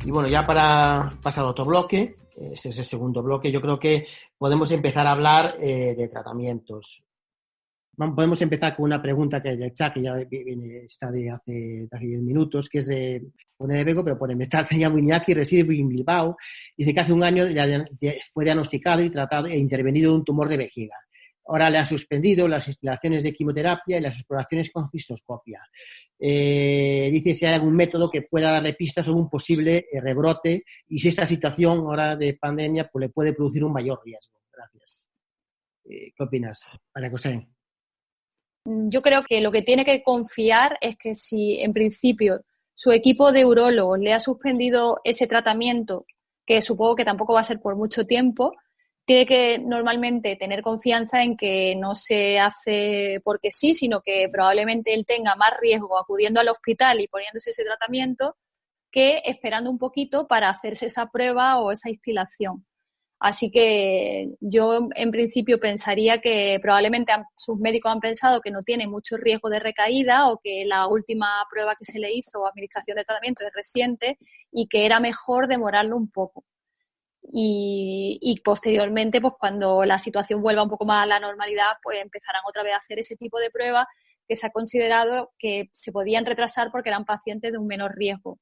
Y bueno, ya para pasar a otro bloque, ese es el segundo bloque, yo creo que podemos empezar a hablar de tratamientos. Podemos empezar con una pregunta que es del chat, que ya está de hace 10 minutos, que es pone de Bego, pero pone, me llamo Iñaki, reside en Bilbao. Dice que hace un año fue diagnosticado y tratado e intervenido de un tumor de vejiga. Ahora le ha suspendido las instalaciones de quimioterapia y las exploraciones con cistoscopia. Dice si hay algún método que pueda darle pistas sobre un posible rebrote y si esta situación ahora de pandemia pues, le puede producir un mayor riesgo. Gracias. ¿Qué opinas, María José? Yo creo que lo que tiene que confiar es que si en principio su equipo de urólogos le ha suspendido ese tratamiento, que supongo que tampoco va a ser por mucho tiempo, tiene que normalmente tener confianza en que no se hace porque sí, sino que probablemente él tenga más riesgo acudiendo al hospital y poniéndose ese tratamiento que esperando un poquito para hacerse esa prueba o esa instilación. Así que yo en principio pensaría que probablemente sus médicos han pensado que no tiene mucho riesgo de recaída o que la última prueba que se le hizo o administración de tratamiento es reciente y que era mejor demorarlo un poco. Y posteriormente, pues cuando la situación vuelva un poco más a la normalidad, pues empezarán otra vez a hacer ese tipo de pruebas que se ha considerado que se podían retrasar porque eran pacientes de un menor riesgo.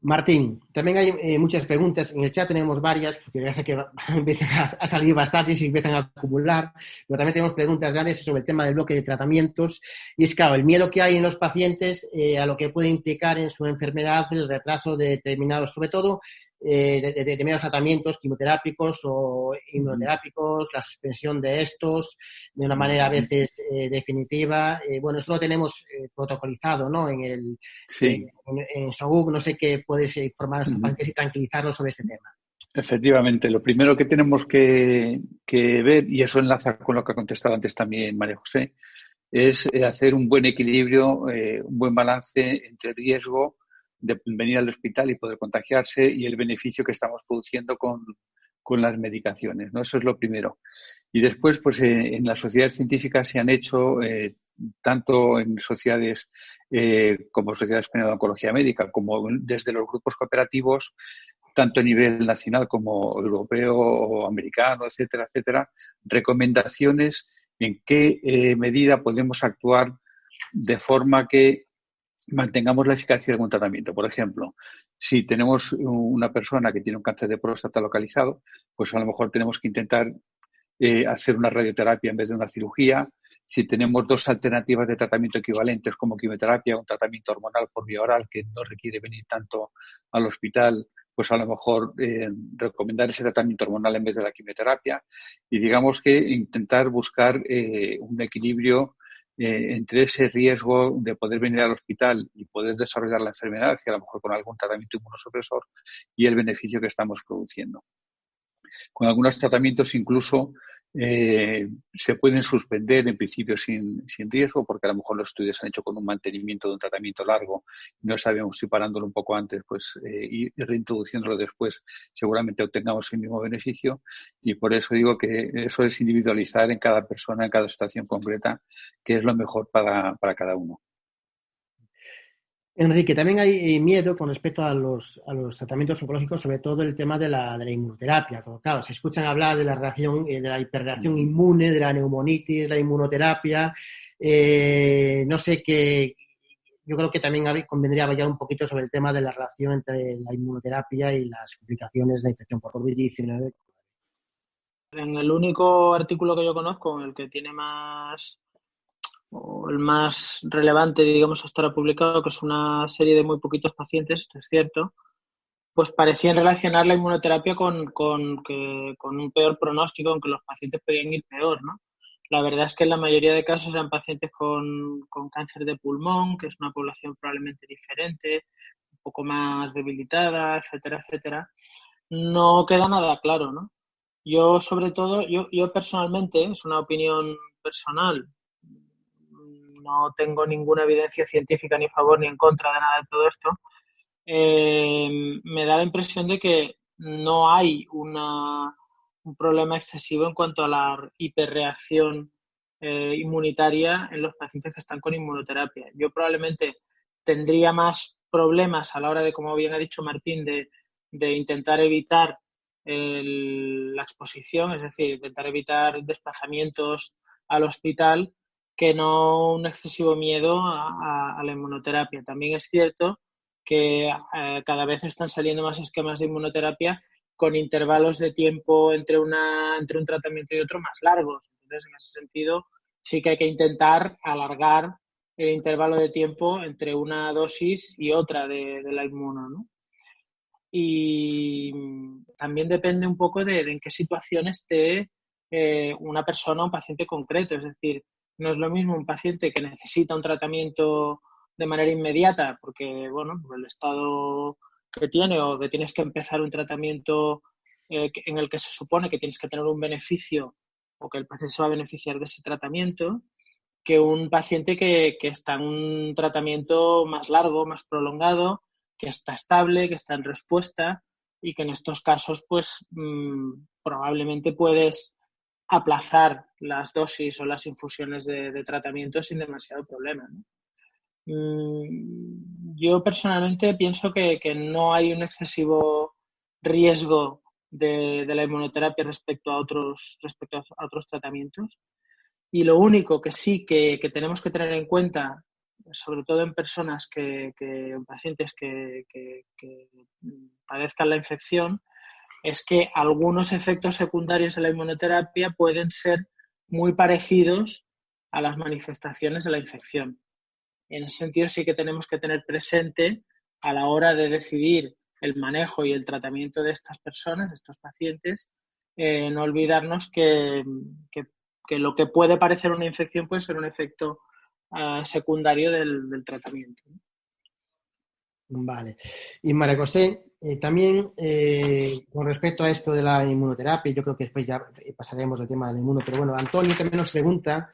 Martín, también hay muchas preguntas. En el chat tenemos varias, porque ya sé que empiezan a salir bastantes y empiezan a acumular, pero también tenemos preguntas grandes sobre el tema del bloque de tratamientos. Y es claro, el miedo que hay en los pacientes a lo que puede implicar en su enfermedad el retraso de determinados, sobre todo, de determinados tratamientos quimioterápicos o inmunoterápicos, la suspensión de estos de una manera a veces definitiva. Bueno, esto lo tenemos protocolizado, ¿no? Sí. En SOGUC, no sé qué puedes informar a los pacientes y tranquilizarlos sobre este tema. Efectivamente, lo primero que tenemos que ver, y eso enlaza con lo que ha contestado antes también María José, es hacer un buen equilibrio, un buen balance entre riesgo de venir al hospital y poder contagiarse y el beneficio que estamos produciendo con las medicaciones, ¿no? Eso es lo primero. Y después, pues en las sociedades científicas se han hecho, tanto en sociedades como sociedades españolas de oncología médica, como desde los grupos cooperativos, tanto a nivel nacional como europeo o americano, etcétera, etcétera, recomendaciones en qué medida podemos actuar de forma que mantengamos la eficacia de algún tratamiento. Por ejemplo, si tenemos una persona que tiene un cáncer de próstata localizado, pues a lo mejor tenemos que intentar hacer una radioterapia en vez de una cirugía. Si tenemos dos alternativas de tratamiento equivalentes como quimioterapia o un tratamiento hormonal por vía oral que no requiere venir tanto al hospital, pues a lo mejor recomendar ese tratamiento hormonal en vez de la quimioterapia. Y digamos que intentar buscar un equilibrio entre ese riesgo de poder venir al hospital y poder desarrollar la enfermedad, y a lo mejor con algún tratamiento inmunosupresor, y el beneficio que estamos produciendo. Con algunos tratamientos incluso se pueden suspender en principio sin riesgo, porque a lo mejor los estudios se han hecho con un mantenimiento de un tratamiento largo, no sabíamos si parándolo un poco antes pues y reintroduciéndolo después seguramente obtengamos el mismo beneficio, y por eso digo que eso es individualizar en cada persona, en cada situación concreta, qué es lo mejor para cada uno. Enrique, también hay miedo con respecto a los tratamientos oncológicos, sobre todo el tema de la inmunoterapia. Claro, se escuchan hablar de la reacción, de la hiperreacción inmune, de la neumonitis, la inmunoterapia. No sé qué. Yo creo que también convendría hablar un poquito sobre el tema de la relación entre la inmunoterapia y las complicaciones de la infección por COVID-19. En el único artículo que yo conozco, el que tiene más, o el más relevante, digamos, hasta ahora publicado, que es una serie de muy poquitos pacientes, esto es cierto, pues parecían relacionar la inmunoterapia con un peor pronóstico, en que los pacientes podían ir peor, ¿no? La verdad es que en la mayoría de casos eran pacientes con cáncer de pulmón, que es una población probablemente diferente, un poco más debilitada, etcétera, etcétera. No queda nada claro, ¿no? Yo, sobre todo, yo personalmente, es una opinión personal, no tengo ninguna evidencia científica ni a favor ni en contra de nada de todo esto, me da la impresión de que no hay un problema excesivo en cuanto a la hiperreacción inmunitaria en los pacientes que están con inmunoterapia. Yo probablemente tendría más problemas a la hora de, como bien ha dicho Martín, de intentar evitar la exposición, es decir, intentar evitar desplazamientos al hospital, que no un excesivo miedo a la inmunoterapia. También es cierto que cada vez están saliendo más esquemas de inmunoterapia con intervalos de tiempo entre un tratamiento y otro más largos. Entonces, en ese sentido, sí que hay que intentar alargar el intervalo de tiempo entre una dosis y otra de la inmuno, ¿no? Y también depende un poco de en qué situación esté una persona o un paciente concreto. Es decir, no es lo mismo un paciente que necesita un tratamiento de manera inmediata porque, bueno, por el estado que tiene, o que tienes que empezar un tratamiento en el que se supone que tienes que tener un beneficio o que el paciente se va a beneficiar de ese tratamiento, que un paciente que está en un tratamiento más largo, más prolongado, que está estable, que está en respuesta y que en estos casos pues probablemente puedes aplazar las dosis o las infusiones de tratamiento sin demasiado problema, ¿no? Yo personalmente pienso que no hay un excesivo riesgo de la inmunoterapia respecto a otros tratamientos. Y lo único que sí que tenemos que tener en cuenta, sobre todo en personas en pacientes que padezcan la infección, es que algunos efectos secundarios de la inmunoterapia pueden ser muy parecidos a las manifestaciones de la infección. En ese sentido sí que tenemos que tener presente a la hora de decidir el manejo y el tratamiento de estas personas, de estos pacientes, no olvidarnos que lo que puede parecer una infección puede ser un efecto secundario del tratamiento. Vale. Y María José, también con respecto a esto de la inmunoterapia, yo creo que después ya pasaremos al tema del inmuno, pero bueno, Antonio también nos pregunta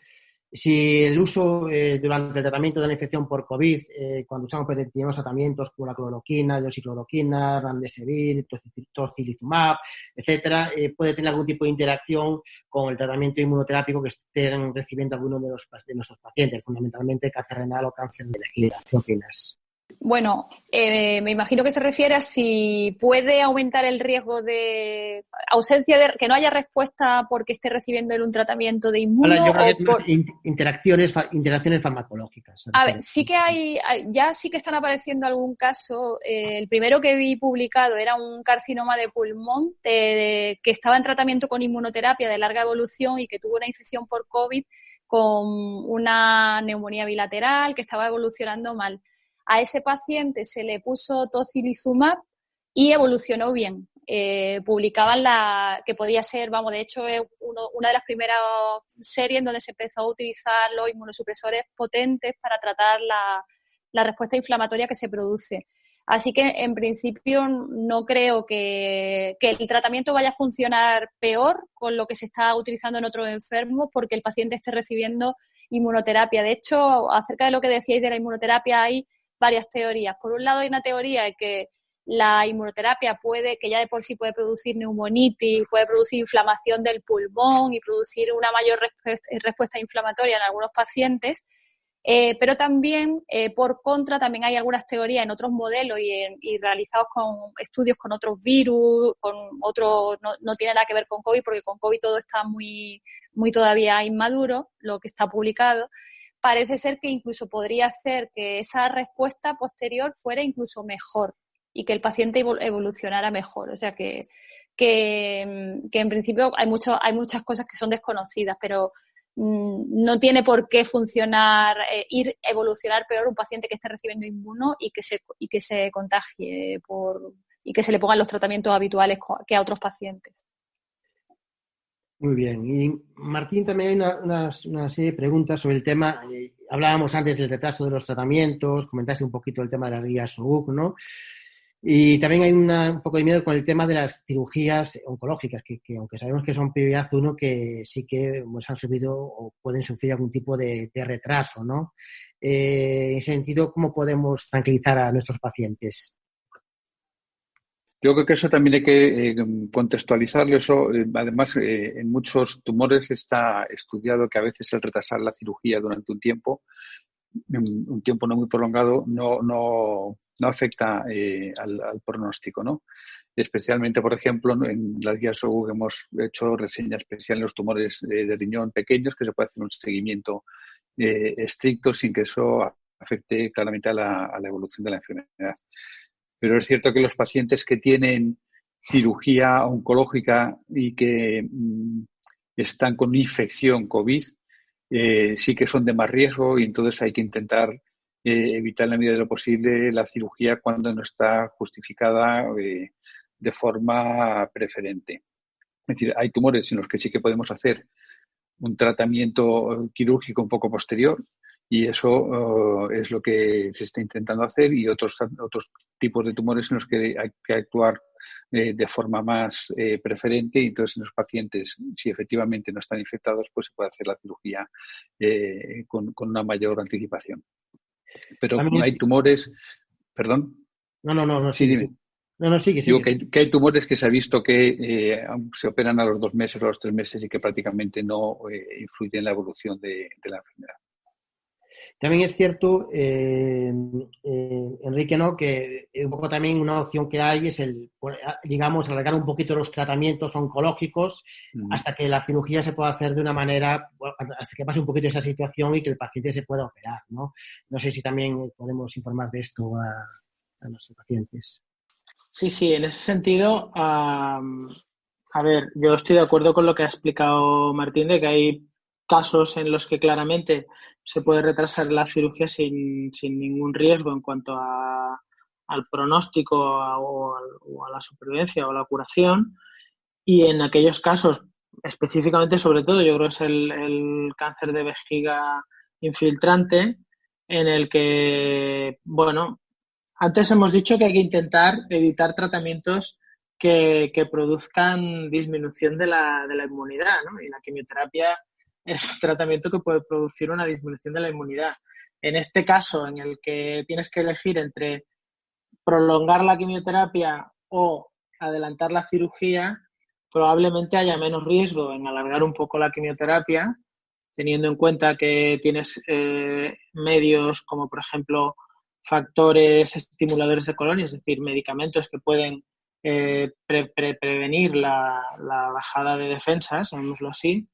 si el uso durante el tratamiento de la infección por COVID, cuando usamos determinados tratamientos como la cloroquina, hidroxicloroquina, remdesivir, tocilizumab, etcétera, puede tener algún tipo de interacción con el tratamiento inmunoterápico que estén recibiendo algunos de nuestros pacientes, fundamentalmente cáncer renal o cáncer de vejiga. ¿Qué opinas? Bueno, me imagino que se refiere a si puede aumentar el riesgo de ausencia de que no haya respuesta porque esté recibiendo un tratamiento de inmuno. Ahora, yo creo que es más interacciones farmacológicas. A ver, sí que ya sí que están apareciendo algún caso. El primero que vi publicado era un carcinoma de pulmón que estaba en tratamiento con inmunoterapia de larga evolución y que tuvo una infección por COVID con una neumonía bilateral que estaba evolucionando mal. A ese paciente se le puso tocilizumab y evolucionó bien. Publicaban que podía ser, de hecho es una de las primeras series en donde se empezó a utilizar los inmunosupresores potentes para tratar la respuesta inflamatoria que se produce. Así que, en principio, no creo que el tratamiento vaya a funcionar peor con lo que se está utilizando en otros enfermos porque el paciente esté recibiendo inmunoterapia. De hecho, acerca de lo que decíais de la inmunoterapia hay varias teorías. Por un lado, hay una teoría de que la inmunoterapia que ya de por sí puede producir neumonitis, puede producir inflamación del pulmón y producir una mayor respuesta inflamatoria en algunos pacientes, pero también, por contra, también hay algunas teorías en otros modelos y realizados con estudios con otros virus, con otros, no tiene nada que ver con COVID, porque con COVID todo está muy, muy todavía inmaduro, lo que está publicado. Parece ser que incluso podría hacer que esa respuesta posterior fuera incluso mejor y que el paciente evolucionara mejor. O sea que en principio hay muchas cosas que son desconocidas, pero no tiene por qué funcionar, evolucionar peor un paciente que esté recibiendo inmuno y que se contagie y que se le pongan los tratamientos habituales que a otros pacientes. Muy bien. Y Martín, también hay una serie de preguntas sobre el tema. Hablábamos antes del retraso de los tratamientos, comentaste un poquito el tema de las guías SOUC, ¿no? Y también hay un poco de miedo con el tema de las cirugías oncológicas, que aunque sabemos que son prioridad 1, que sí que han subido o pueden sufrir algún tipo de retraso, ¿no? En ese sentido, ¿cómo podemos tranquilizar a nuestros pacientes? Yo creo que eso también hay que contextualizarlo. Eso, además, en muchos tumores está estudiado que a veces el retrasar la cirugía durante un tiempo no muy prolongado, no afecta al pronóstico, ¿no? Especialmente, por ejemplo, en las guías SOGU hemos hecho reseña especial en los tumores de riñón pequeños, que se puede hacer un seguimiento estricto sin que eso afecte claramente a la evolución de la enfermedad. Pero es cierto que los pacientes que tienen cirugía oncológica y que están con infección COVID sí que son de más riesgo, y entonces hay que intentar evitar en la medida de lo posible la cirugía cuando no está justificada de forma preferente. Es decir, hay tumores en los que sí que podemos hacer un tratamiento quirúrgico un poco posterior, y eso es lo que se está intentando hacer, y otros tipos de tumores en los que hay que actuar de forma más preferente, y entonces en los pacientes, si efectivamente no están infectados, pues se puede hacer la cirugía con una mayor anticipación. Pero hay tumores... ¿Perdón? No, sí, dime. Sí. No, sigue. Digo que hay tumores que se ha visto que se operan a los 2 meses o a los 3 meses y que prácticamente no influyen en la evolución de la enfermedad. También es cierto, Enrique, ¿no?, que un poco también una opción que hay es digamos, alargar un poquito los tratamientos oncológicos hasta que la cirugía se pueda hacer de una manera, hasta que pase un poquito esa situación y que el paciente se pueda operar, ¿no? No sé si también podemos informar de esto a nuestros pacientes. Sí, en ese sentido, a ver, yo estoy de acuerdo con lo que ha explicado Martín, de que hay casos en los que claramente se puede retrasar la cirugía sin ningún riesgo en cuanto al pronóstico o a la supervivencia o a la curación, y en aquellos casos, específicamente, sobre todo, yo creo que es el cáncer de vejiga infiltrante, en el que, bueno, antes hemos dicho que hay que intentar evitar tratamientos que produzcan disminución de la inmunidad, ¿no? Y la quimioterapia es un tratamiento que puede producir una disminución de la inmunidad. En este caso, en el que tienes que elegir entre prolongar la quimioterapia o adelantar la cirugía, probablemente haya menos riesgo en alargar un poco la quimioterapia, teniendo en cuenta que tienes medios como, por ejemplo, factores estimuladores de colonia, es decir, medicamentos que pueden prevenir la bajada de defensas, llamémoslo así,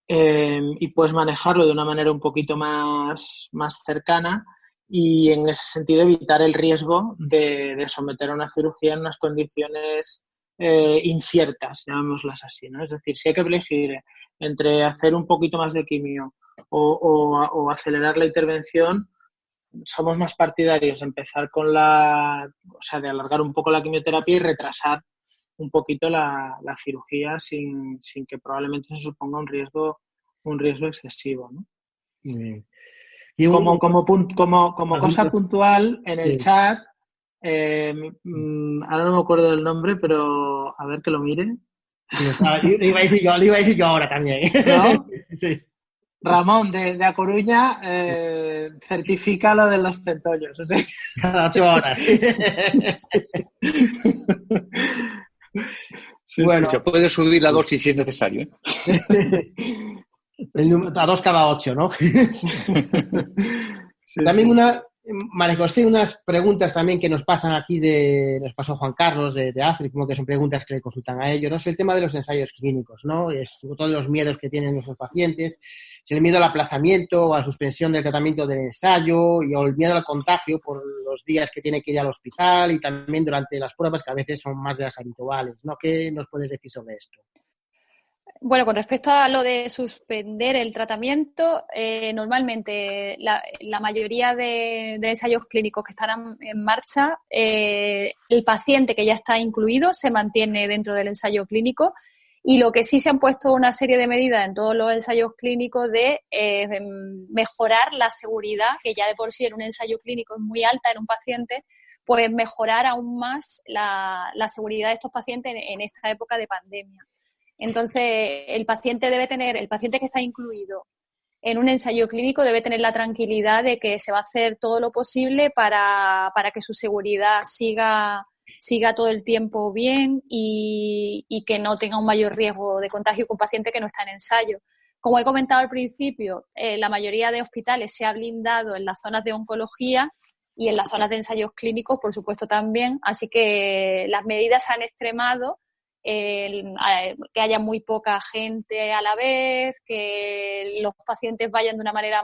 y puedes manejarlo de una manera un poquito más cercana, y en ese sentido evitar el riesgo de someter a una cirugía en unas condiciones inciertas, llamémoslas así, ¿no? Es decir, si hay que elegir entre hacer un poquito más de quimio o acelerar la intervención, somos más partidarios de empezar de alargar un poco la quimioterapia y retrasar un poquito la cirugía sin que probablemente se suponga un riesgo excesivo, ¿no? Y como cosa puntual, en el chat, ahora no me acuerdo del nombre, pero a ver que lo mire. Sí, lo iba a decir yo ahora también. ¿No? Sí. Ramón, de A Coruña, certifica lo de los centollos. O sea, cada 8 horas. Sí, bueno, se puede subir la dosis si es necesario, ¿eh? A 2 cada 8, ¿no? También María José, unas preguntas también que nos pasan aquí, nos pasó Juan Carlos de África, que son preguntas que le consultan a ellos, ¿no? Es el tema de los ensayos clínicos, ¿no? Es todos los miedos que tienen nuestros pacientes, es el miedo al aplazamiento o a la suspensión del tratamiento del ensayo, o el miedo al contagio por los días que tiene que ir al hospital, y también durante las pruebas, que a veces son más de las habituales, ¿no? ¿Qué nos puedes decir sobre esto? Bueno, con respecto a lo de suspender el tratamiento, normalmente la mayoría de ensayos clínicos que están en marcha, el paciente que ya está incluido se mantiene dentro del ensayo clínico, y lo que sí se han puesto una serie de medidas en todos los ensayos clínicos de mejorar la seguridad, que ya de por sí en un ensayo clínico es muy alta en un paciente, pues mejorar aún más la seguridad de estos pacientes en esta época de pandemia. Entonces, el paciente que está incluido en un ensayo clínico debe tener la tranquilidad de que se va a hacer todo lo posible para que su seguridad siga todo el tiempo bien y que no tenga un mayor riesgo de contagio que un paciente que no está en ensayo. Como he comentado al principio, la mayoría de hospitales se ha blindado en las zonas de oncología, y en las zonas de ensayos clínicos, por supuesto, también. Así que las medidas se han extremado, que haya muy poca gente a la vez, que los pacientes vayan de una manera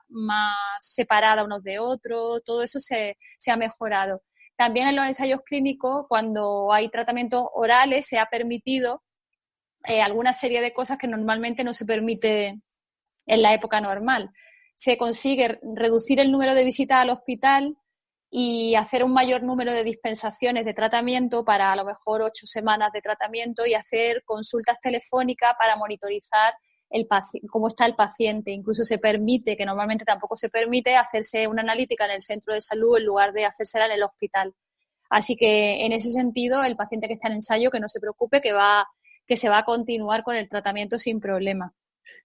más separada unos de otros, todo eso se ha mejorado. También en los ensayos clínicos, cuando hay tratamientos orales, se ha permitido alguna serie de cosas que normalmente no se permite en la época normal. Se consigue reducir el número de visitas al hospital y hacer un mayor número de dispensaciones de tratamiento para a lo mejor 8 semanas de tratamiento y hacer consultas telefónicas para monitorizar cómo está el paciente. Incluso se permite, que normalmente tampoco se permite, hacerse una analítica en el centro de salud en lugar de hacérsela en el hospital. Así que en ese sentido, el paciente que está en ensayo, que no se preocupe, que se va a continuar con el tratamiento sin problema.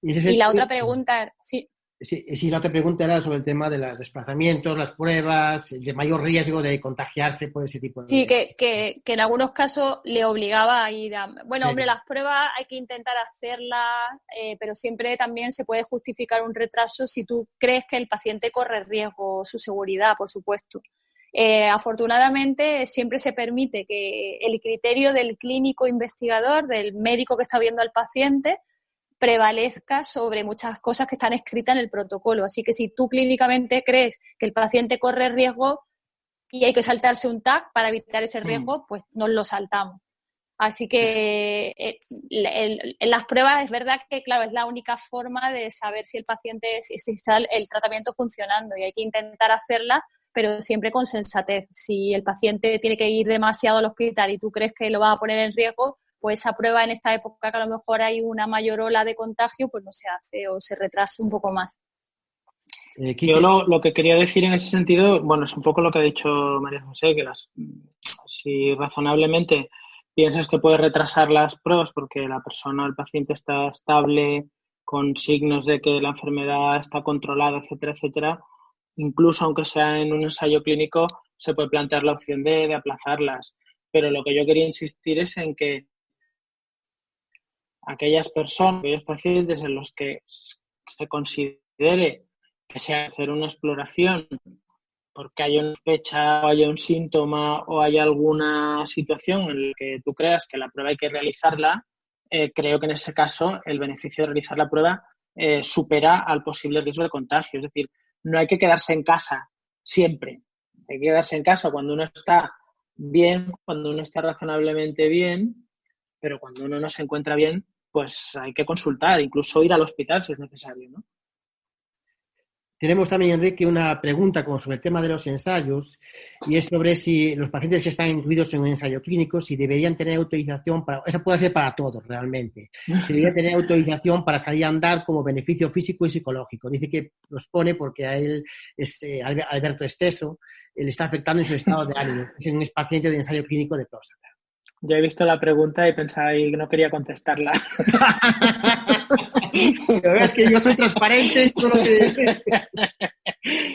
Y la otra pregunta, sí. Sí, la otra pregunta era sobre el tema de los desplazamientos, las pruebas, el mayor riesgo de contagiarse por ese tipo de... Sí, que en algunos casos le obligaba a ir a... Bueno, hombre, las pruebas hay que intentar hacerlas, pero siempre también se puede justificar un retraso si tú crees que el paciente corre riesgo, su seguridad, por supuesto. Afortunadamente, siempre se permite que el criterio del clínico investigador, del médico que está viendo al paciente, prevalezca sobre muchas cosas que están escritas en el protocolo. Así que si tú clínicamente crees que el paciente corre riesgo y hay que saltarse un TAC para evitar ese riesgo, pues nos lo saltamos. Así que en las pruebas es verdad que, claro, es la única forma de saber si el paciente, si está el tratamiento funcionando, y hay que intentar hacerla, pero siempre con sensatez. Si el paciente tiene que ir demasiado al hospital y tú crees que lo va a poner en riesgo, pues esa prueba en esta época que a lo mejor hay una mayor ola de contagio, pues no se hace o se retrasa un poco más. Yo lo que quería decir en ese sentido, bueno, es un poco lo que ha dicho María José, que si razonablemente piensas que puedes retrasar las pruebas porque la persona, el paciente está estable, con signos de que la enfermedad está controlada, etcétera, etcétera, incluso aunque sea en un ensayo clínico, se puede plantear la opción de aplazarlas. Pero lo que yo quería insistir es en que aquellos pacientes en los que se considere que sea hacer una exploración porque haya una sospecha o haya un síntoma o haya alguna situación en la que tú creas que la prueba hay que realizarla, creo que en ese caso el beneficio de realizar la prueba supera al posible riesgo de contagio. Es decir, no hay que quedarse en casa siempre. Hay que quedarse en casa cuando uno está bien, cuando uno está razonablemente bien, pero cuando uno no se encuentra bien, pues hay que consultar, incluso ir al hospital si es necesario, ¿no? Tenemos también, Enrique, una pregunta como sobre el tema de los ensayos, y es sobre si los pacientes que están incluidos en un ensayo clínico, si deberían tener autorización para... Esa puede ser para todos, realmente. Si deberían tener autorización para salir a andar como beneficio físico y psicológico. Dice que los pone porque a él, Alberto Esteso, le está afectando en su estado de ánimo. Es un paciente de ensayo clínico de próstata. Yo he visto la pregunta y pensaba y no quería contestarla. La verdad es que yo soy transparente. Todo lo que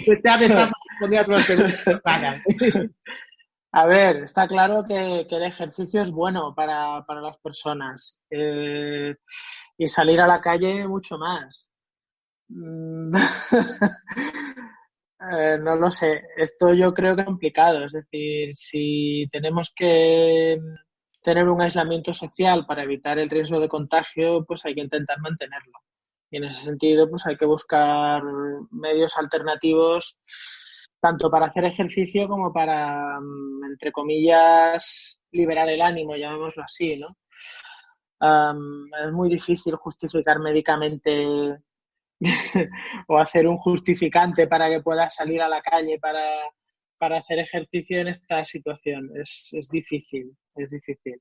el chat está para responder a todas las preguntas que pagan. A ver, está claro que el ejercicio es bueno para las personas y salir a la calle mucho más. No lo sé. Esto yo creo que es complicado. Es decir, si tenemos que tener un aislamiento social para evitar el riesgo de contagio, pues hay que intentar mantenerlo. Y en ese sentido, pues hay que buscar medios alternativos tanto para hacer ejercicio como para, entre comillas, liberar el ánimo, llamémoslo así, ¿no? Es muy difícil justificar médicamente o hacer un justificante para que puedas salir a la calle para hacer ejercicio en esta situación. Es difícil, es difícil.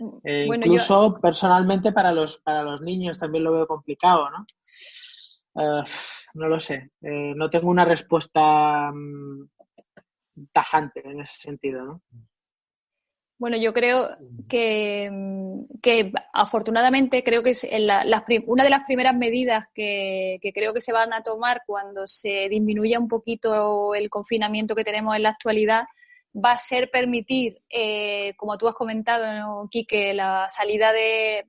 Bueno, incluso personalmente para los niños también lo veo complicado, ¿no? No lo sé. No tengo una respuesta tajante en ese sentido, ¿no? Bueno, yo creo que afortunadamente creo que es una de las primeras medidas que creo que se van a tomar cuando se disminuya un poquito el confinamiento que tenemos en la actualidad va a ser permitir, como tú has comentado, ¿no, Quique?, la salida de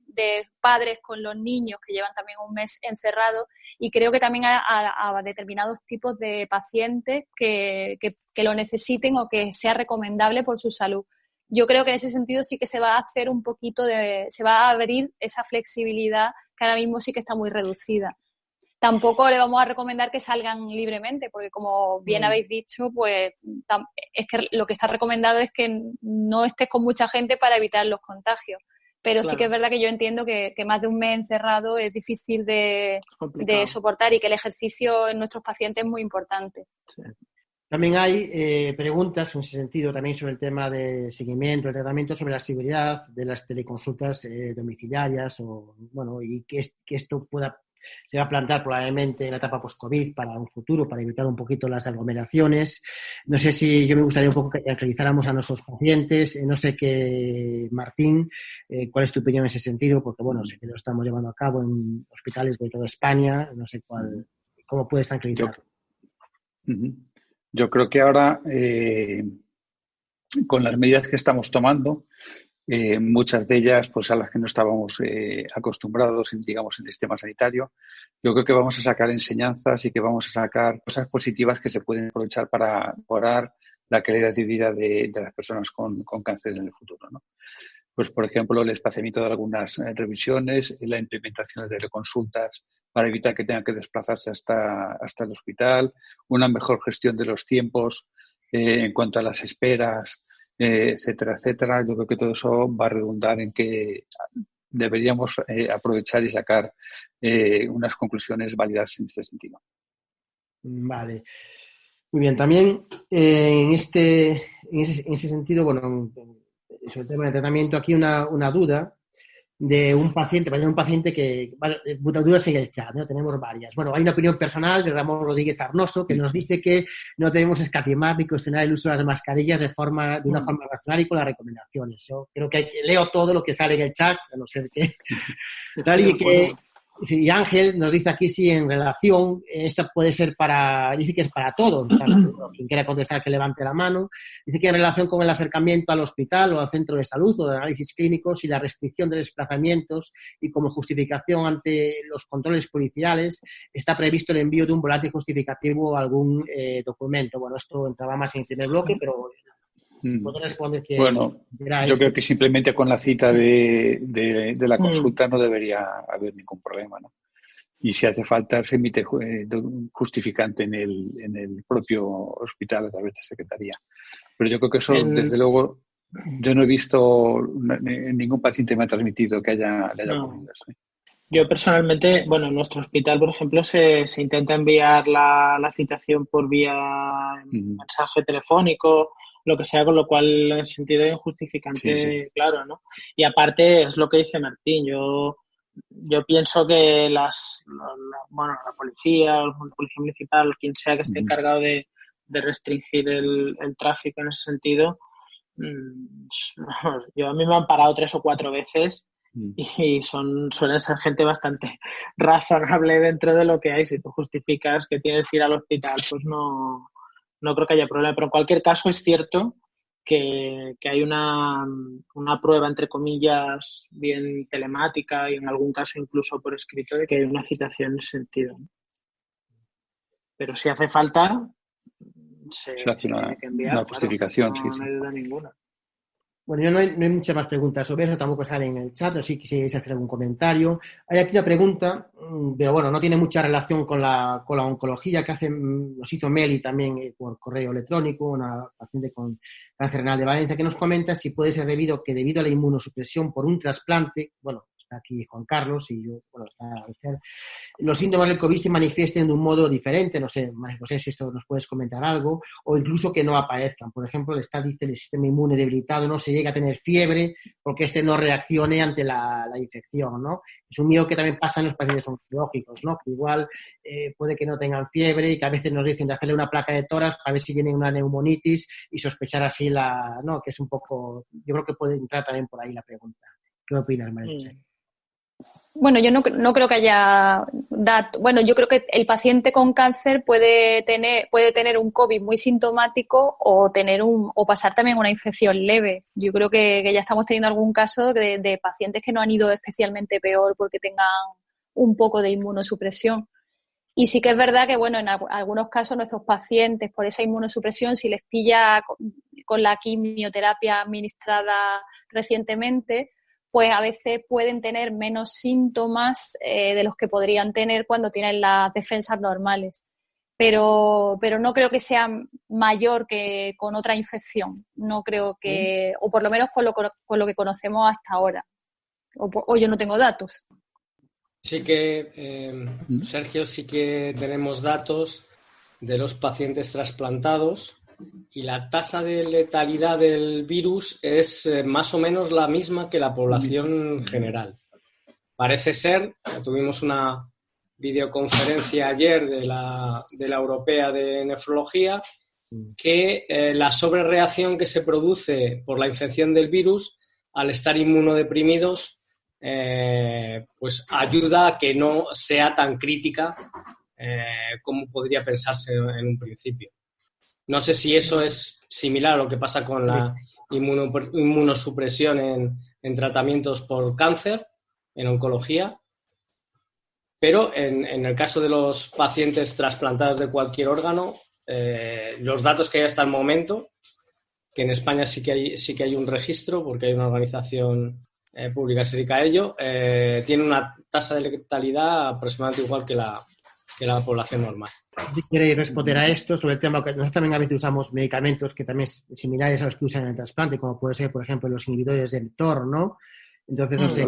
padres con los niños que llevan también un mes encerrados, y creo que también a determinados tipos de pacientes que lo necesiten o que sea recomendable por su salud. Yo creo que en ese sentido sí que se va a hacer se va a abrir esa flexibilidad que ahora mismo sí que está muy reducida. Tampoco le vamos a recomendar que salgan libremente, porque como bien habéis dicho, pues es que lo que está recomendado es que no estés con mucha gente para evitar los contagios. Pero sí que es verdad que yo entiendo que más de un mes encerrado es difícil de soportar, y que el ejercicio en nuestros pacientes es muy importante. Sí. También hay preguntas en ese sentido, también sobre el tema de seguimiento, el tratamiento, sobre la seguridad de las teleconsultas domiciliarias, y que esto se va a plantear probablemente en la etapa post-COVID para un futuro, para evitar un poquito las aglomeraciones. No sé si yo me gustaría un poco que tranquilizáramos a nuestros pacientes. No sé Martín, ¿cuál es tu opinión en ese sentido? Porque, sé que lo estamos llevando a cabo en hospitales de toda España. No sé cómo puedes tranquilizar. Yo creo que ahora, con las medidas que estamos tomando, muchas de ellas, pues a las que no estábamos acostumbrados, digamos, en el sistema sanitario, yo creo que vamos a sacar enseñanzas y que vamos a sacar cosas positivas que se pueden aprovechar para mejorar la calidad de vida de las personas con cáncer en el futuro, ¿no? Pues, por ejemplo, el espaciamiento de algunas revisiones, la implementación de teleconsultas para evitar que tengan que desplazarse hasta el hospital, una mejor gestión de los tiempos en cuanto a las esperas, etcétera, etcétera. Yo creo que todo eso va a redundar en que deberíamos aprovechar y sacar unas conclusiones válidas en este sentido. Vale. Muy bien. También en ese sentido, sobre el tema del tratamiento, aquí una duda de un paciente que, dudas en el chat, ¿no? Tenemos varias. Hay una opinión personal de Ramón Rodríguez Arnoso que nos dice que no debemos escatimar ni cuestionar el uso de las mascarillas de una forma racional y con las recomendaciones. Yo creo que leo todo lo que sale en el chat, a no ser que tal, y que y Ángel nos dice aquí en relación, esto puede ser dice que es para todos, quien quiera contestar que levante la mano, dice que en relación con el acercamiento al hospital o al centro de salud o de análisis clínicos y la restricción de desplazamientos y como justificación ante los controles policiales está previsto el envío de un volante justificativo o algún documento. Esto entraba más en el primer bloque, pero puedo responder que... yo creo que simplemente con la cita de la consulta no debería haber ningún problema, ¿no? Y si hace falta, se emite justificante en el propio hospital a través de secretaría. Pero yo creo que eso, desde luego, yo no he visto, ningún paciente me ha transmitido que le haya ocurrido eso. Yo personalmente, en nuestro hospital, por ejemplo, se intenta enviar la citación por vía mensaje telefónico, lo que sea, con lo cual en el sentido de injustificante, claro, ¿no? Y aparte es lo que dice Martín, yo pienso que la policía, la policía municipal, quien sea que esté encargado de restringir el tráfico en ese sentido, a mí me han parado 3 o 4 veces y suelen ser gente bastante razonable dentro de lo que hay. Si tú justificas que tienes que ir al hospital, pues no creo que haya problema, pero en cualquier caso es cierto que hay una prueba, entre comillas, bien telemática y en algún caso incluso por escrito de que hay una citación en ese sentido, ¿no? Pero si hace falta, se hace tiene que enviar, una justificación, claro, no hay duda ninguna. No hay muchas más preguntas sobre eso, tampoco sale en el chat, o si quisierais hacer algún comentario. Hay aquí una pregunta, pero no tiene mucha relación con la oncología, que nos hizo Meli también por correo electrónico, una paciente con cáncer renal de Valencia, que nos comenta si puede ser debido a la inmunosupresión por un trasplante, está aquí Juan Carlos y yo, los síntomas del COVID se manifiesten de un modo diferente, no sé, María José, si esto nos puedes comentar algo, o incluso que no aparezcan. Por ejemplo, dice el sistema inmune debilitado, no se llega a tener fiebre porque no reaccione ante la infección, ¿no? Es un miedo que también pasa en los pacientes oncológicos, ¿no? Que igual puede que no tengan fiebre y que a veces nos dicen de hacerle una placa de tórax para ver si viene una neumonitis y sospechar así ¿no? Que es un poco, yo creo que puede entrar también por ahí la pregunta. ¿Qué opinas, María José? Bueno, yo no creo que haya datos. Bueno, yo creo que el paciente con cáncer puede tener un COVID muy sintomático o pasar también una infección leve. Yo creo que ya estamos teniendo algún caso de pacientes que no han ido especialmente peor porque tengan un poco de inmunosupresión. Y sí que es verdad que, bueno, en algunos casos nuestros pacientes, por esa inmunosupresión, si les pilla con la quimioterapia administrada recientemente, pues a veces pueden tener menos síntomas de los que podrían tener cuando tienen las defensas normales. Pero no creo que sea mayor que con otra infección. No creo que, o por lo menos con lo que conocemos hasta ahora. O yo no tengo datos. Sí que, Sergio, sí que tenemos datos de los pacientes trasplantados y la tasa de letalidad del virus es más o menos la misma que la población general. Parece ser, tuvimos una videoconferencia ayer de la Europea de Nefrología, que la sobrereacción que se produce por la infección del virus al estar inmunodeprimidos pues ayuda a que no sea tan crítica como podría pensarse en un principio. No sé si eso es similar a lo que pasa con la inmunosupresión en tratamientos por cáncer, en oncología, pero en el caso de los pacientes trasplantados de cualquier órgano, los datos que hay hasta el momento, que en España sí que hay un registro porque hay una organización pública que se dedica a ello, tiene una tasa de letalidad aproximadamente igual que la población normal. Si queréis responder a esto, sobre el tema que nosotros también a veces usamos medicamentos que también son similares a los que usan en el trasplante, como puede ser, por ejemplo, los inhibidores del mTOR, ¿no? Entonces, no sé,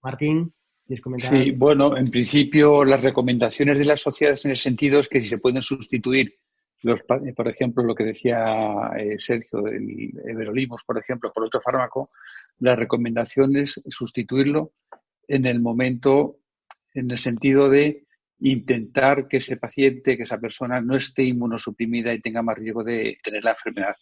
Martín, ¿quieres comentar? Sí, bueno, en principio las recomendaciones de las sociedades en el sentido es que si se pueden sustituir por ejemplo, lo que decía Sergio, el everolimus, por ejemplo, por otro fármaco, la recomendación es sustituirlo en el momento, en el sentido de intentar que ese paciente, que esa persona no esté inmunosuprimida y tenga más riesgo de tener la enfermedad.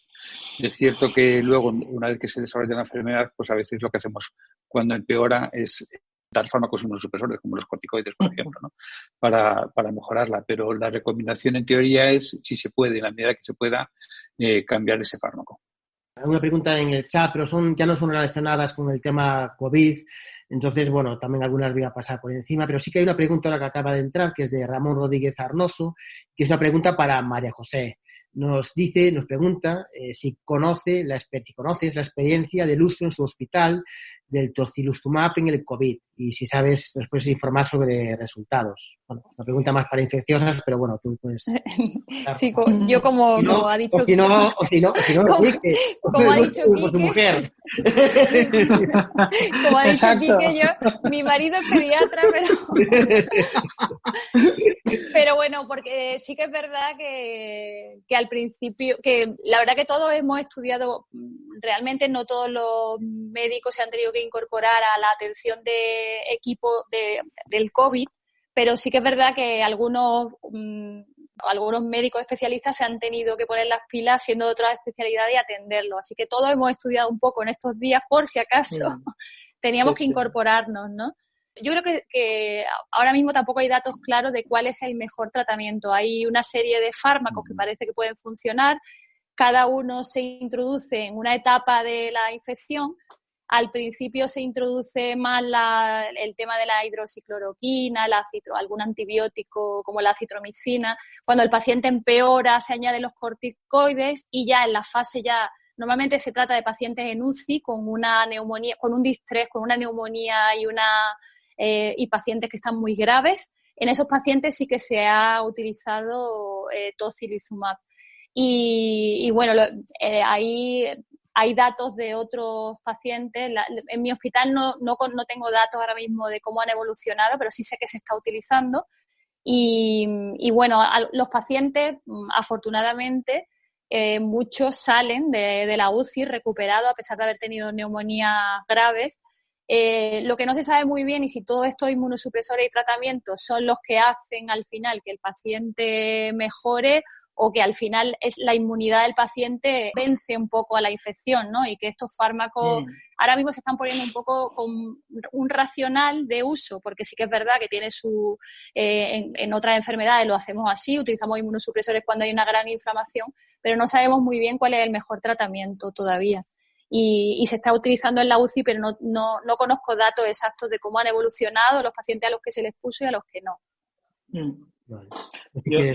Es cierto que luego, una vez que se desarrolla la enfermedad, pues a veces lo que hacemos cuando empeora es dar fármacos inmunosupresores, como los corticoides, por ejemplo, ¿no? para mejorarla. Pero la recomendación en teoría es, si se puede, en la medida que se pueda, cambiar ese fármaco. Hay una pregunta en el chat, pero ya no son relacionadas con el tema COVID. Entonces, bueno, también algunas voy a pasar por encima, pero sí que hay una pregunta ahora que acaba de entrar, que es de Ramón Rodríguez Arnoso, que es una pregunta para María José. Nos pregunta si conoces la experiencia del uso en su hospital del tocilizumab en el COVID y si sabes, nos puedes informar sobre resultados. Bueno, una pregunta más para infecciosas, pero bueno, tú puedes... Sí, yo como ha dicho... Como ha dicho Quique, tu mujer. Como ha dicho Quique, mi marido es pediatra, pero bueno, porque sí que es verdad que al principio, que la verdad que todos hemos estudiado, realmente no todos los médicos se han tenido que incorporar a la atención de equipo del COVID, pero sí que es verdad que algunos médicos especialistas se han tenido que poner las pilas siendo de otras especialidades y atenderlo. Así que todos hemos estudiado un poco en estos días por si acaso teníamos que incorporarnos, ¿no? Yo creo que ahora mismo tampoco hay datos claros de cuál es el mejor tratamiento. Hay una serie de fármacos que parece que pueden funcionar. Cada uno se introduce en una etapa de la infección. Al principio se introduce más el tema de la hidroxicloroquina, algún antibiótico como la acitromicina. Cuando el paciente empeora, se añaden los corticoides y ya en la fase normalmente se trata de pacientes en UCI con una neumonía, con un distrés, con una neumonía y pacientes que están muy graves. En esos pacientes sí que se ha utilizado tocilizumab. Y bueno, ahí hay datos de otros pacientes. En mi hospital no tengo datos ahora mismo de cómo han evolucionado, pero sí sé que se está utilizando. Y bueno, los pacientes, afortunadamente, muchos salen de la UCI recuperados a pesar de haber tenido neumonías graves. Lo que no se sabe muy bien y si todos estos inmunosupresores y tratamientos son los que hacen al final que el paciente mejore o que al final es la inmunidad del paciente vence un poco a la infección, ¿no? Y que estos fármacos ahora mismo se están poniendo un poco con un racional de uso, porque sí que es verdad que tiene su... en otras enfermedades lo hacemos así, utilizamos inmunosupresores cuando hay una gran inflamación, pero no sabemos muy bien cuál es el mejor tratamiento todavía. Y se está utilizando en la UCI, pero no conozco datos exactos de cómo han evolucionado los pacientes a los que se les puso y a los que no. Vale.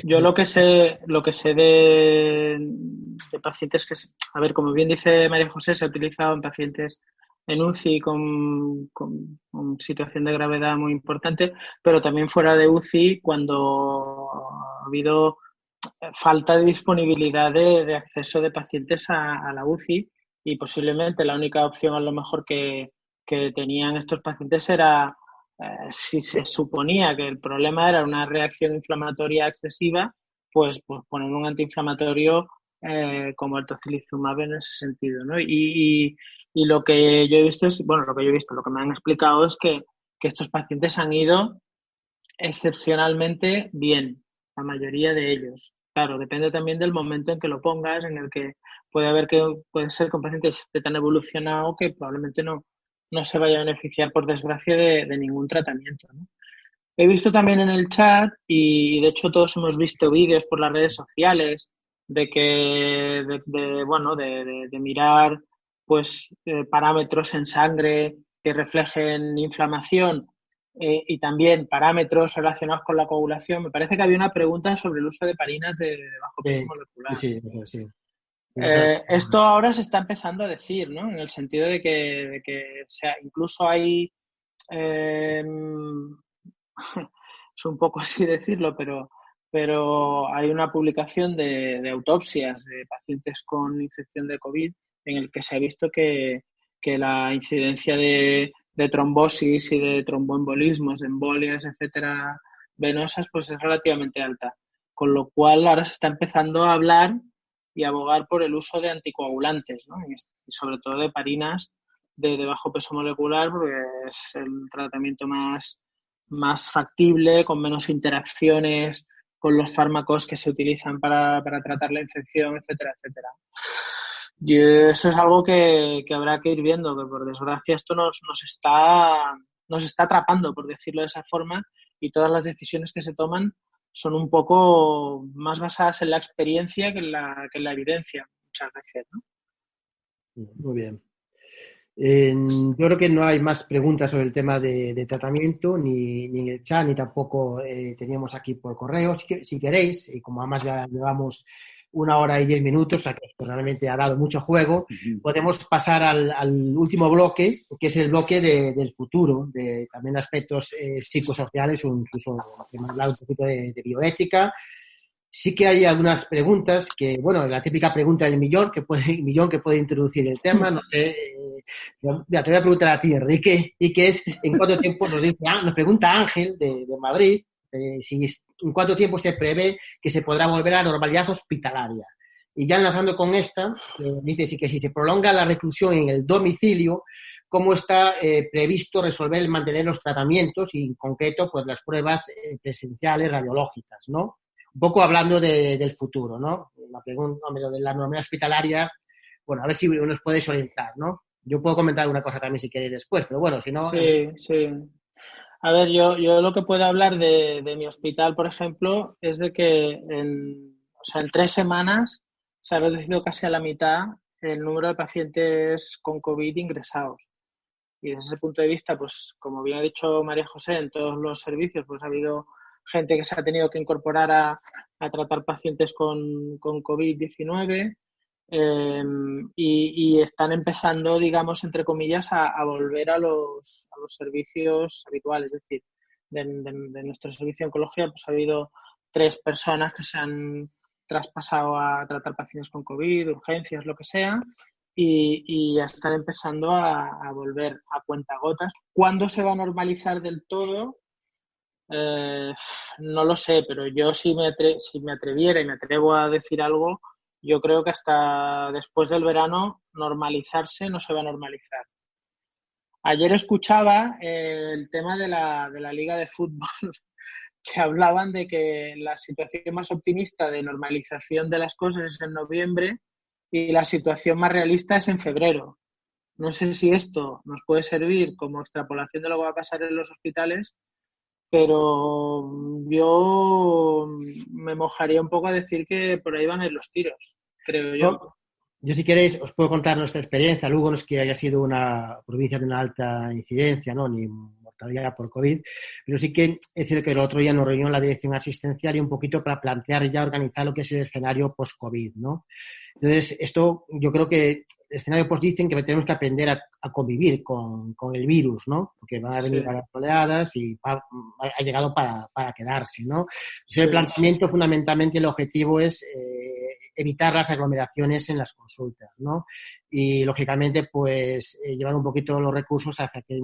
Yo lo que sé de pacientes que, a ver, como bien dice María José, se ha utilizado en pacientes en UCI con situación de gravedad muy importante, pero también fuera de UCI cuando ha habido falta de disponibilidad de acceso de pacientes a la UCI, y posiblemente la única opción a lo mejor que tenían estos pacientes era, si se suponía que el problema era una reacción inflamatoria excesiva, pues poner un antiinflamatorio como el tocilizumab en ese sentido, ¿no? Y lo que yo he visto es, bueno, lo que me han explicado es que estos pacientes han ido excepcionalmente bien, la mayoría de ellos. Claro, depende también del momento en que lo pongas, en el que puede ser que un paciente esté tan evolucionado que probablemente no se vaya a beneficiar, por desgracia, de ningún tratamiento, ¿no? He visto también en el chat, y de hecho todos hemos visto vídeos por las redes sociales de que de mirar pues parámetros en sangre que reflejen inflamación, y también parámetros relacionados con la coagulación. Me parece que había una pregunta sobre el uso de parinas de bajo peso molecular. Sí. Esto ahora se está empezando a decir, ¿no? En el sentido de que incluso hay, es un poco así decirlo, pero hay una publicación de autopsias de pacientes con infección de COVID en el que se ha visto que la incidencia de trombosis y de tromboembolismos, de embolias, etcétera, venosas, pues es relativamente alta. Con lo cual ahora se está empezando a hablar y abogar por el uso de anticoagulantes, ¿no? Y sobre todo de parinas de bajo peso molecular, porque es el tratamiento más factible, con menos interacciones con los fármacos que se utilizan para tratar la infección, etcétera, etcétera. Y eso es algo que habrá que ir viendo, que por desgracia esto nos está atrapando, por decirlo de esa forma, y todas las decisiones que se toman son un poco más basadas en la experiencia que en la evidencia, muchas veces, ¿no? Muy bien. Yo creo que no hay más preguntas sobre el tema de tratamiento, ni en el chat, ni tampoco teníamos aquí por correo. Si queréis, y como además ya llevamos 1 hora y 10 minutos, o sea que realmente ha dado mucho juego, podemos pasar al último bloque, que es el bloque del futuro, de también aspectos psicosociales o incluso hemos hablado un poquito de bioética. Sí que hay algunas preguntas que, bueno, la típica pregunta del millón que puede introducir el tema, no sé, te voy a preguntar a ti, Enrique, y que es, ¿en cuánto tiempo nos pregunta Ángel de Madrid, en cuánto tiempo se prevé que se podrá volver a la normalidad hospitalaria? Y ya enlazando con esta, dice que si se prolonga la reclusión en el domicilio, ¿cómo está previsto resolver mantener los tratamientos y, en concreto, pues las pruebas presenciales radiológicas, ¿no? Un poco hablando del futuro, ¿no? La pregunta de la normalidad hospitalaria, bueno, a ver si nos puedes orientar, ¿no? Yo puedo comentar una cosa también si queréis después, pero bueno, si no... Sí. A ver, yo lo que puedo hablar de mi hospital, por ejemplo, es de que en 3 semanas se ha reducido casi a la mitad el número de pacientes con COVID ingresados. Y desde ese punto de vista, pues como bien ha dicho María José, en todos los servicios pues ha habido gente que se ha tenido que incorporar a tratar pacientes con COVID-19, y están empezando, digamos, entre comillas, a volver a los servicios habituales. Es decir, de nuestro servicio de oncología pues ha habido 3 personas que se han traspasado a tratar pacientes con COVID, urgencias, lo que sea, y ya están empezando a volver a cuentagotas. ¿Cuándo se va a normalizar del todo? No lo sé, pero yo si me atreviera y me atrevo a decir algo, yo creo que hasta después del verano normalizarse no se va a normalizar. Ayer escuchaba el tema de la liga de fútbol que hablaban de que la situación más optimista de normalización de las cosas es en noviembre y la situación más realista es en febrero. No sé si esto nos puede servir como extrapolación de lo que va a pasar en los hospitales, pero yo me mojaría un poco a decir que por ahí van a ir los tiros, creo yo. Yo, si queréis, os puedo contar nuestra experiencia. Lugo no es que haya sido una provincia de una alta incidencia, ¿no?, ni mortalidad por COVID, pero sí que es cierto que el otro día nos reunió en la dirección asistencial y un poquito para plantear ya organizar lo que es el escenario post-COVID, ¿no? Entonces, esto yo creo que el escenario post dicen que tenemos que aprender a convivir con el virus, ¿no? Porque van a venir varias oleadas y ha llegado para quedarse, ¿no? Entonces, el planteamiento, fundamentalmente, el objetivo es evitar las aglomeraciones en las consultas, ¿no? Y, lógicamente, pues llevar un poquito los recursos hacia que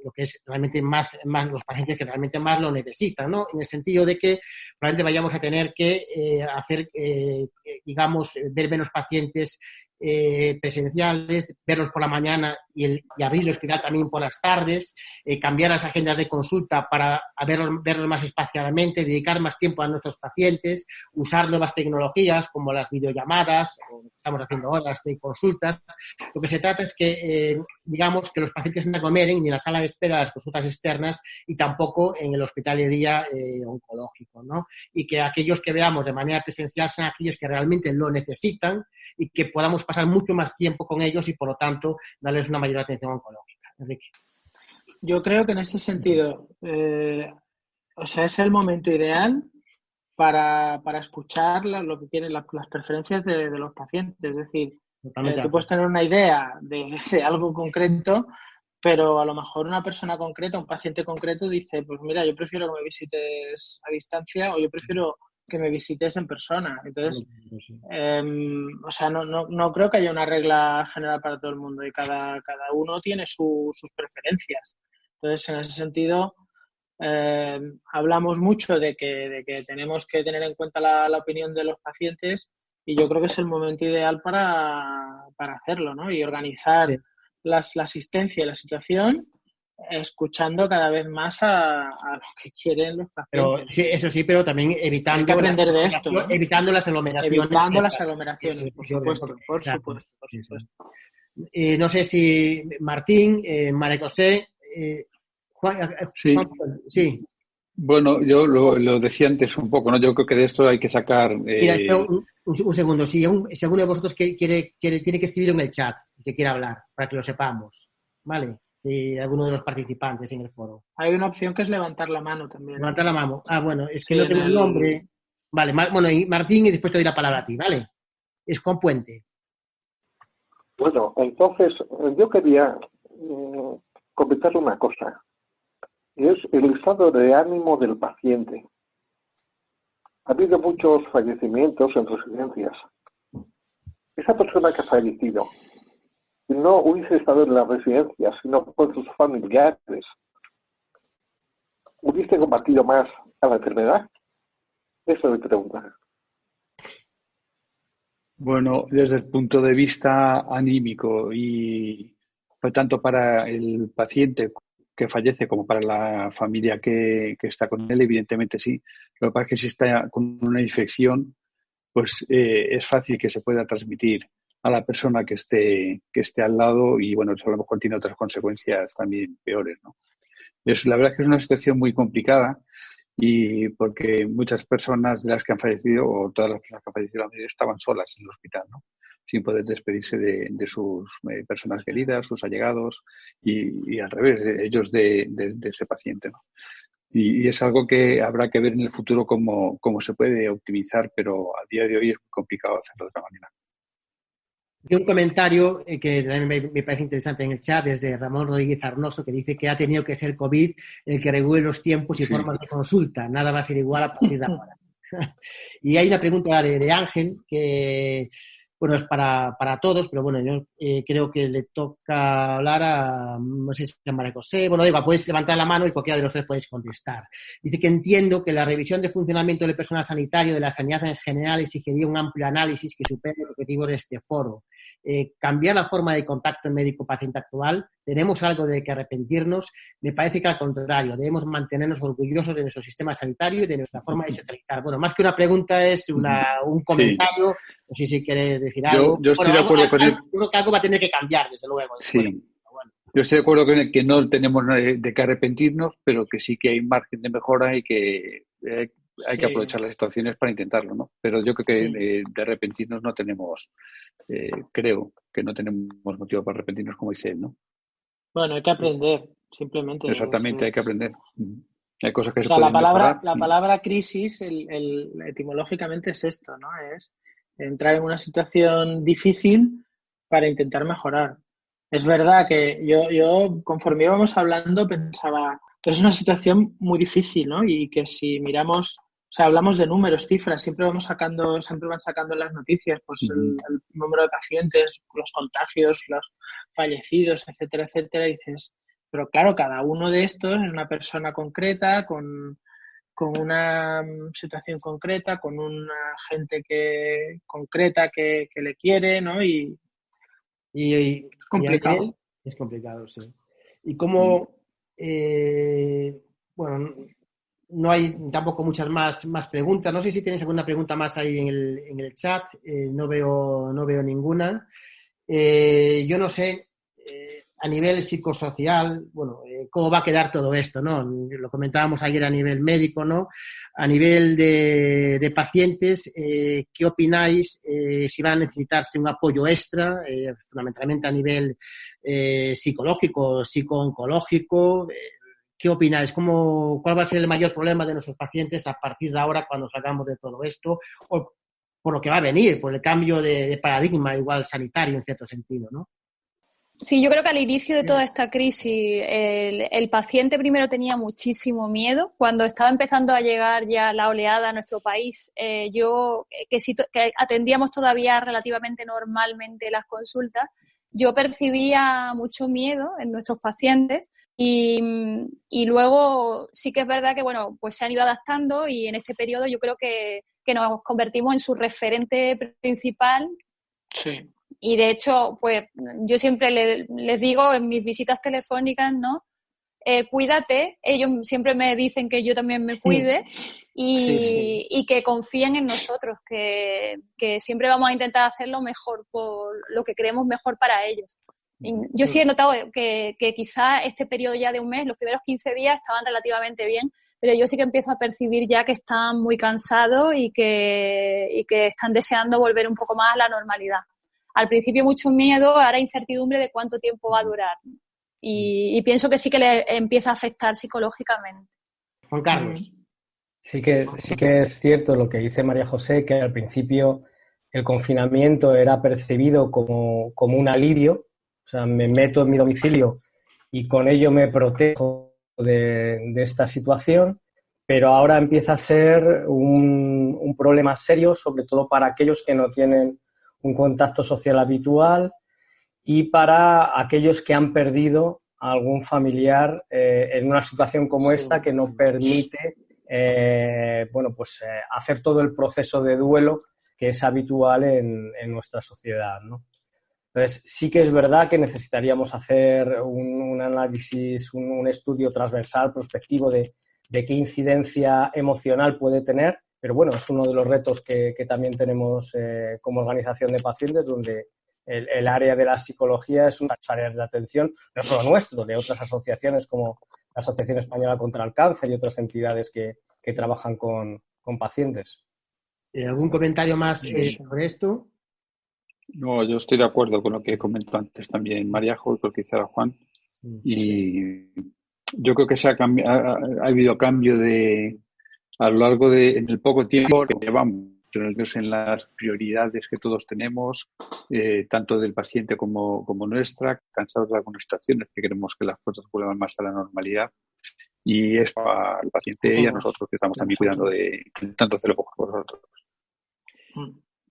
lo que es realmente más los pacientes que realmente más lo necesitan, ¿no? En el sentido de que probablemente vayamos a tener que digamos, ver menos pacientes presenciales, verlos por la mañana y abrir el hospital también por las tardes, cambiar las agendas de consulta para verlos más espaciadamente, dedicar más tiempo a nuestros pacientes, usar nuevas tecnologías como las videollamadas, o estamos haciendo horas de consultas. Lo que se trata es que, digamos, que los pacientes no aglomeren ni en la sala de espera de las consultas externas y tampoco en el hospital de día oncológico, ¿no? Y que aquellos que veamos de manera presencial sean aquellos que realmente lo necesitan y que podamos pasar mucho más tiempo con ellos y, por lo tanto, darles una mayor atención oncológica. Enrique. Yo creo que en este sentido, es el momento ideal para escuchar lo que quieren las preferencias de los pacientes. Es decir, tú puedes tener una idea de algo concreto, pero a lo mejor una persona concreta, un paciente concreto dice, pues mira, yo prefiero que me visites a distancia o yo prefiero que me visites en persona. Entonces, no creo que haya una regla general para todo el mundo y cada uno tiene sus preferencias. Entonces, en ese sentido, hablamos mucho de que tenemos que tener en cuenta la opinión de los pacientes y yo creo que es el momento ideal para hacerlo, ¿no? Y organizar la asistencia y la situación escuchando cada vez más a lo que quieren los pacientes. Pero, sí, eso sí, pero también evitando, hay que aprender de esto, ¿no? Evitando las aglomeraciones. Evitando las aglomeraciones, por supuesto. No sé si Martín, María José, Juan, sí. Bueno, yo lo decía antes un poco, ¿no? Yo creo que de esto hay que sacar... Mira, un segundo. Si alguno de vosotros tiene que escribir en el chat que quiera hablar, para que lo sepamos, ¿vale? Si alguno de los participantes en el foro. Hay una opción que es levantar la mano también. Levantar la mano. Ah, bueno, es que no tengo el nombre. Vale, bueno, y Martín, y después te doy la palabra a ti, ¿vale? Es Juan Puente. Bueno, entonces yo quería comentar una cosa. Es el estado de ánimo del paciente. Ha habido muchos fallecimientos en residencias. Esa persona que ha fallecido, si no hubiese estado en la residencia, sino con sus familiares, ¿hubiese combatido más a la enfermedad? Eso es mi pregunta. Bueno, desde el punto de vista anímico y tanto para el paciente que fallece como para la familia que está con él, evidentemente sí. Lo que pasa es que si está con una infección, pues es fácil que se pueda transmitir a la persona que esté al lado y, bueno, eso a lo mejor tiene otras consecuencias también peores, ¿no? La verdad es que es una situación muy complicada y porque muchas personas de las que han fallecido, o todas las personas que han fallecido, estaban solas en el hospital, ¿no? Sin poder despedirse de sus personas queridas, sus allegados y al revés, ellos de ese paciente, ¿no? Y es algo que habrá que ver en el futuro cómo se puede optimizar, pero a día de hoy es muy complicado hacerlo de otra manera. Y un comentario que también me parece interesante en el chat es de Ramón Rodríguez Arnoso, que dice que ha tenido que ser COVID el que regule los tiempos y formas de consulta. Nada va a ser igual a partir de ahora. Y hay una pregunta de Ángel que bueno, es para todos, pero bueno, yo creo que le toca hablar a, no sé si es María José, bueno, digo, puedes levantar la mano y cualquiera de los tres podéis contestar. Dice que entiendo que la revisión de funcionamiento del personal sanitario de la sanidad en general exigiría un amplio análisis que supere los objetivos de este foro. Cambiar la forma de contacto médico-paciente actual, ¿tenemos algo de que arrepentirnos? Me parece que al contrario, debemos mantenernos orgullosos de nuestro sistema sanitario y de nuestra forma de socializar. Bueno, más que una pregunta es un comentario, sí. No sé si quieres decir algo. Yo estoy de acuerdo con él. Creo que algo va a tener que cambiar, desde luego. Sí. Bueno. Yo estoy de acuerdo con él que no tenemos de qué arrepentirnos, pero que sí que hay margen de mejora y que hay que aprovechar las situaciones para intentarlo, ¿no? Pero yo creo que de arrepentirnos no tenemos, creo que no tenemos motivo para arrepentirnos, como dice él, ¿no? Bueno, hay que aprender, simplemente. Exactamente, hay que aprender. Hay cosas que se pueden mejorar. La palabra crisis, etimológicamente es esto, ¿no? Es entrar en una situación difícil para intentar mejorar. Es verdad que yo conforme íbamos hablando, pensaba, es una situación muy difícil, ¿no? Y que si miramos, o sea, hablamos de números, cifras, siempre van sacando en las noticias, pues el número de pacientes, los contagios, los fallecidos, etcétera, etcétera, y dices, pero claro, cada uno de estos es una persona concreta, con una situación concreta, con una gente concreta que le quiere, ¿no? Y complicado. Es complicado, sí. Y como, bueno, no hay tampoco muchas más preguntas. No sé si tenéis alguna pregunta más ahí en el chat. No veo ninguna. Yo no sé, a nivel psicosocial, bueno, cómo va a quedar todo esto, ¿no? Lo comentábamos ayer a nivel médico, ¿no? A nivel de pacientes, ¿qué opináis? Si va a necesitarse un apoyo extra, fundamentalmente a nivel psicológico, psico-oncológico. ¿Qué opináis? ¿Cuál va a ser el mayor problema de nuestros pacientes a partir de ahora cuando salgamos de todo esto? O por lo que va a venir, por el cambio de paradigma igual sanitario en cierto sentido, ¿no? Sí, yo creo que al inicio de toda esta crisis el paciente primero tenía muchísimo miedo. Cuando estaba empezando a llegar ya la oleada a nuestro país, que atendíamos todavía relativamente normalmente las consultas, yo percibía mucho miedo en nuestros pacientes y luego sí que es verdad que, bueno, pues se han ido adaptando y en este periodo yo creo que nos convertimos en su referente principal. Sí. Y de hecho, pues yo siempre les digo en mis visitas telefónicas, ¿no? Cuídate. Ellos siempre me dicen que yo también me cuide y que confíen en nosotros, que siempre vamos a intentar hacerlo mejor, por lo que creemos mejor para ellos. Y yo sí he notado que quizá este periodo ya de un mes, los primeros 15 días estaban relativamente bien, pero yo sí que empiezo a percibir ya que están muy cansados y que están deseando volver un poco más a la normalidad. Al principio mucho miedo, ahora incertidumbre de cuánto tiempo va a durar. Y pienso que sí que le empieza a afectar psicológicamente. Juan Carlos. Sí que es cierto lo que dice María José, que al principio el confinamiento era percibido como un alivio. O sea, me meto en mi domicilio y con ello me protejo de esta situación, pero ahora empieza a ser un problema serio, sobre todo para aquellos que no tienen un contacto social habitual y para aquellos que han perdido a algún familiar en una situación como esta que no permite hacer todo el proceso de duelo que es habitual en nuestra sociedad, ¿no? Entonces, sí que es verdad que necesitaríamos hacer un análisis, un estudio transversal, prospectivo de qué incidencia emocional puede tener. Pero bueno, es uno de los retos que también tenemos como organización de pacientes, donde el área de la psicología es una área de atención, no solo nuestro, de otras asociaciones como la Asociación Española contra el Cáncer y otras entidades que trabajan con pacientes. ¿Algún comentario más sobre esto? No, yo estoy de acuerdo con lo que comentó antes también María Jo y con lo que dice Juan. Y yo creo que ha habido cambio a lo largo en el poco tiempo que llevamos en las prioridades que todos tenemos, tanto del paciente como nuestra, cansados de algunas situaciones que queremos que las cosas vuelvan más a la normalidad. Y es para el paciente y a nosotros que estamos también cuidando de tanto hacerlo por nosotros.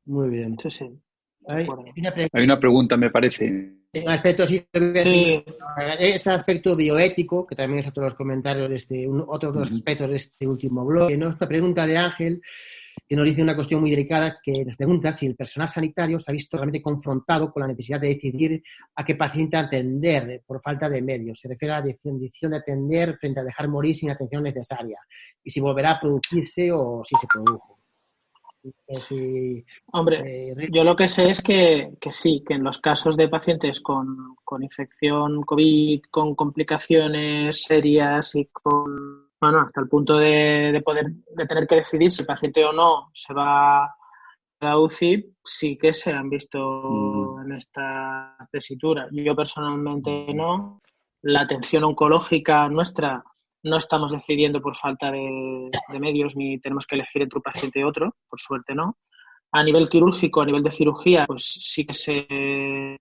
Muy bien. Sí. Hay una pregunta, me parece. En aspecto, sí. Ese aspecto bioético, que también es otro de los comentarios otro de los aspectos de este último bloque, ¿no? Esta pregunta de Ángel, que nos dice una cuestión muy delicada, que nos pregunta si el personal sanitario se ha visto realmente confrontado con la necesidad de decidir a qué paciente atender por falta de medios. Se refiere a la decisión de atender frente a dejar morir sin atención necesaria. Y si volverá a producirse o si se produjo. Hombre, yo lo que sé es que sí, que en los casos de pacientes con infección COVID, con complicaciones serias y hasta el punto de tener que decidir si el paciente o no se va a la UCI, sí que se han visto en esta tesitura. Yo personalmente no. La atención oncológica nuestra no estamos decidiendo por falta de medios ni tenemos que elegir entre un paciente y otro, por suerte no. A nivel quirúrgico, a nivel de cirugía, pues sí que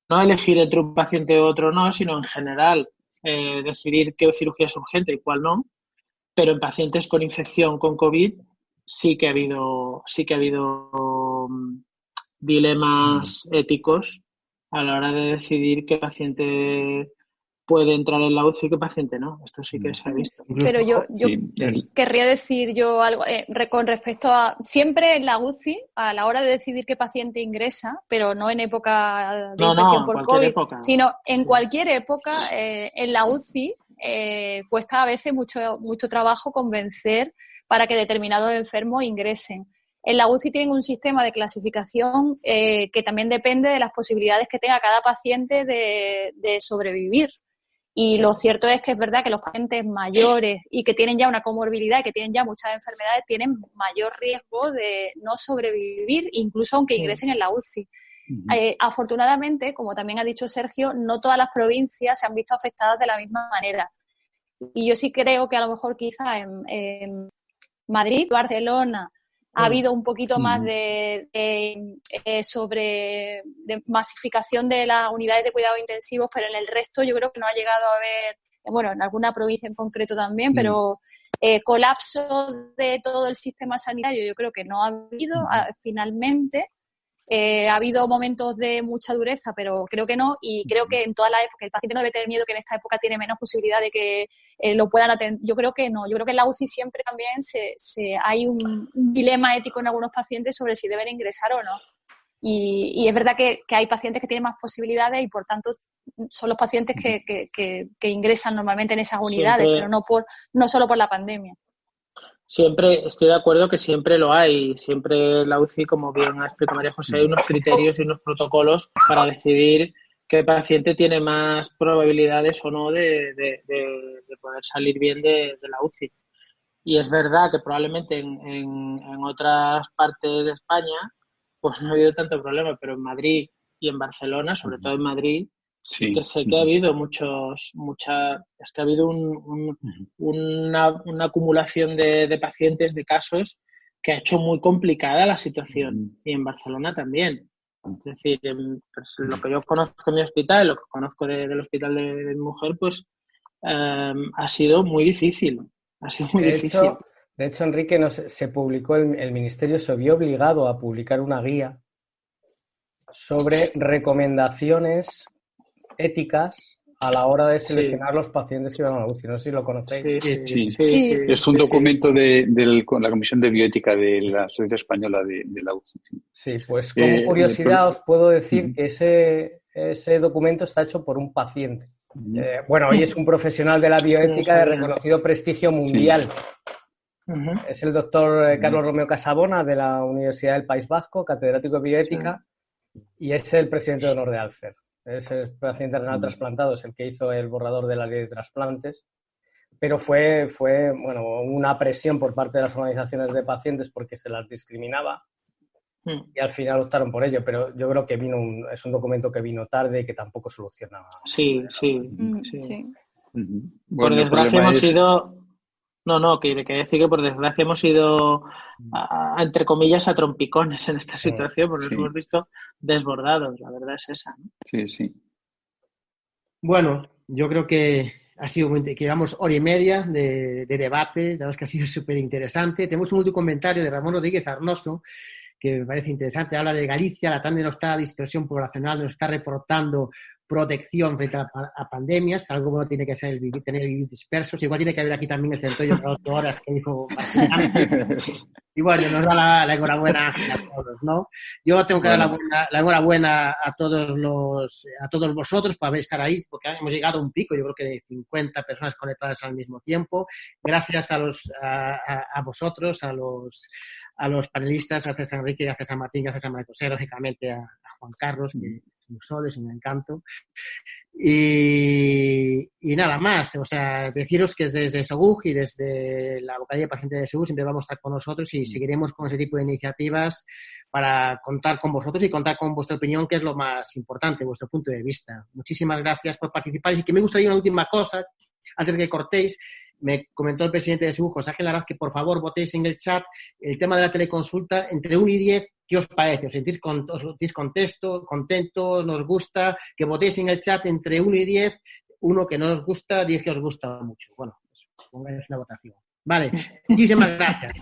no elegir entre un paciente y otro no, sino en general decidir qué cirugía es urgente y cuál no. Pero en pacientes con infección con COVID sí que ha habido dilemas éticos a la hora de decidir qué paciente puede entrar en la UCI y qué paciente no. Esto sí que se ha visto. Pero yo querría decir yo algo con respecto a siempre en la UCI, a la hora de decidir qué paciente ingresa, pero no en época de infección por COVID, sino en cualquier época, en la UCI cuesta a veces mucho trabajo convencer para que determinados enfermos ingresen. En la UCI tienen un sistema de clasificación que también depende de las posibilidades que tenga cada paciente de sobrevivir. Y lo cierto es que es verdad que los pacientes mayores y que tienen ya una comorbilidad y que tienen ya muchas enfermedades tienen mayor riesgo de no sobrevivir, incluso aunque ingresen en la UCI. Afortunadamente, como también ha dicho Sergio, no todas las provincias se han visto afectadas de la misma manera. Y yo sí creo que a lo mejor quizá en Madrid, Barcelona, ha habido un poquito más de masificación de las unidades de cuidados intensivos, pero en el resto yo creo que no ha llegado a haber, bueno, en alguna provincia en concreto también, pero colapso de todo el sistema sanitario yo creo que no ha habido finalmente. Ha habido momentos de mucha dureza, pero creo que no, y creo que en toda la época el paciente no debe tener miedo que en esta época tiene menos posibilidad de que lo puedan atender. Yo creo que no, yo creo que en la UCI siempre también hay un dilema ético en algunos pacientes sobre si deben ingresar o no. Y es verdad que hay pacientes que tienen más posibilidades y por tanto son los pacientes que ingresan normalmente en esas unidades, siempre, pero no solo por la pandemia. Siempre estoy de acuerdo que siempre lo hay. Siempre la UCI, como bien ha explicado María José, hay unos criterios y unos protocolos para decidir qué paciente tiene más probabilidades o no de poder salir bien de la UCI. Y es verdad que probablemente en otras partes de España pues no ha habido tanto problema, pero en Madrid y en Barcelona, sobre todo en Madrid, sí que sé que ha habido es que ha habido una acumulación de pacientes, de casos, que ha hecho muy complicada la situación. Y en Barcelona también. Es decir, pues, lo que yo conozco en mi hospital, lo que conozco del hospital de mi mujer, pues ha sido muy difícil. Ha sido muy difícil. De hecho, Enrique, se publicó, el Ministerio se vio obligado a publicar una guía sobre recomendaciones éticas a la hora de seleccionar los pacientes que iban a la UCI. No sé si lo conocéis. Sí. Es un documento de la Comisión de Bioética de la Sociedad Española de la UCI. Sí, pues como curiosidad os puedo decir que ese documento está hecho por un paciente. Hoy es un profesional de la bioética de reconocido prestigio mundial. Es el doctor Carlos Romeo Casabona de la Universidad del País Vasco, catedrático de bioética, y es el presidente de honor de Alcer. Es el paciente renal trasplantado, es el que hizo el borrador de la ley de trasplantes, pero fue una presión por parte de las organizaciones de pacientes porque se las discriminaba y al final optaron por ello, pero yo creo que es un documento que vino tarde y que tampoco soluciona. Sí. Por desgracia hemos sido... que decir que por desgracia hemos ido, entre comillas, a trompicones en esta situación, porque nos hemos visto desbordados, la verdad es esa, ¿no? Sí. Bueno, yo creo que ha sido que llevamos hora y media de debate, la verdad es que ha sido súper interesante. Tenemos un último comentario de Ramón Rodríguez Arnoso, que me parece interesante. Habla de Galicia, la TANDE no está a dispersión poblacional, no está reportando protección frente a pandemias. Algo bueno tiene que ser tener el vivir dispersos. Igual tiene que haber aquí también el centollo de 8 horas que dijo Martín. Y bueno, nos da la enhorabuena a todos, ¿no? Yo tengo que dar la enhorabuena a todos vosotros por estar ahí, porque hemos llegado a un pico, yo creo que de 50 personas conectadas al mismo tiempo. Gracias a vosotros, a los panelistas, gracias a Enrique, gracias a Martín, gracias a María José, lógicamente a Juan Carlos, que es un sol, es un encanto. Y nada más, o sea, deciros que desde SOGUG y desde la vocalía de pacientes de SOGUG siempre vamos a estar con nosotros y seguiremos con ese tipo de iniciativas para contar con vosotros y contar con vuestra opinión, que es lo más importante, vuestro punto de vista. Muchísimas gracias por participar. Y que me gustaría una última cosa, antes de que cortéis. Me comentó el presidente de SOGUG, José Ángel Arraz, que por favor votéis en el chat el tema de la teleconsulta entre 1 y 10. ¿Qué os parece? ¿Os sentís contentos? ¿Nos gusta? Que votéis en el chat entre 1 y 10, 1 que no os gusta, 10 que os gusta mucho. Bueno, pues pongáis una votación. Vale, muchísimas gracias.